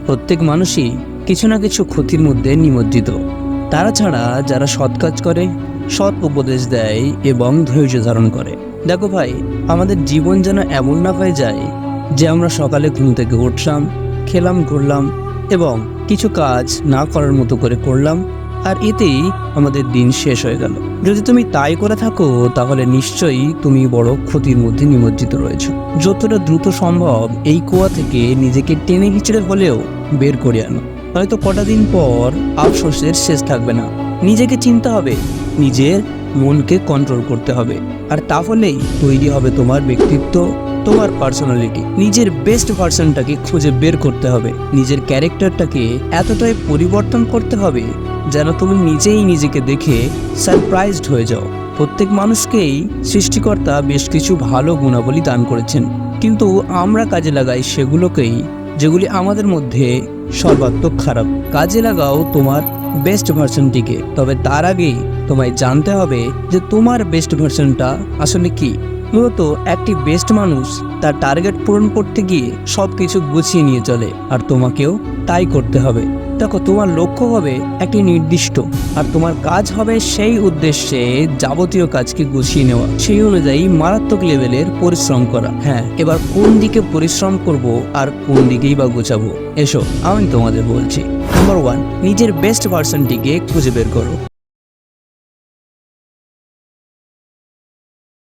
প্রত্যেক মানুষই কিছু না কিছু ক্ষতির মধ্যে নিমজ্জিত। তারা ছাড়া যারা সৎ কাজ করে, সৎ উপদেশ দেয় এবং ধৈর্য ধারণ করে। দেখো ভাই, আমাদের জীবন যেন এমন না হয়ে যায় যে আমরা সকালে ঘুম থেকে উঠলাম, খেলাম, ঘুরলাম এবং কিছু কাজ না করার মতো করে করলাম, আর এতেই আমাদের দিন শেষ হয়ে গেল। যদি তুমি তাই করে থাকো তাহলে নিশ্চয়ই তুমি বড় ক্ষতির মধ্যে নিমজ্জিত রয়েছো। যতটা দ্রুত সম্ভব এই কুয়া থেকে নিজেকে টেনে হিচড়ে হলেও বের করে আনো, হয়তো কটা দিন পর আফসোসের শেষ থাকবে না। নিজেকে চিনতে হবে, নিজের মনকে কন্ট্রোল করতে হবে, আর তাহলেই তৈরি হবে তোমার ব্যক্তিত্ব, তোমার পার্সোনালিটি। নিজের বেস্ট ভার্সনটাকে খুঁজে বের করতে হবে, নিজের ক্যারেক্টারটাকে এতটাই পরিবর্তন করতে হবে যেন তুমি নিজেই নিজেকে দেখে সারপ্রাইজড হয়ে যাও। প্রত্যেক মানুষকেই সৃষ্টিকর্তা বেশ কিছু ভালো গুণাবলী দান করেছেন, কিন্তু আমরা কাজে লাগাই সেগুলোকেই যেগুলি আমাদের মধ্যে সর্বাত্মক খারাপ। কাজে লাগাও তোমার বেস্ট ভার্সনটিকে, তবে তার আগেই তোমায় জানতে হবে যে তোমার বেস্ট ভার্সনটা আসলে কি। মূলত একটি বেস্ট মানুষ তার টার্গেট পূরণ করতে গিয়ে সব কিছু গুছিয়ে নিয়ে চলে, আর তোমাকেও তাই করতে হবে। দেখো, তোমার লক্ষ্য হবে একটি নির্দিষ্ট, আর তোমার কাজ হবে সেই উদ্দেশ্যে যাবতীয় কাজকে গুছিয়ে নেওয়া, সেই অনুযায়ী মারাত্মক লেভেলের পরিশ্রম করা। হ্যাঁ, এবার কোন দিকে পরিশ্রম করব আর কোন দিকেই বা গোছাবো, এসো আমি তোমাদের বলছি। নাম্বার 1, নিজের বেস্ট ভার্সনটিকে খুঁজে বের করো।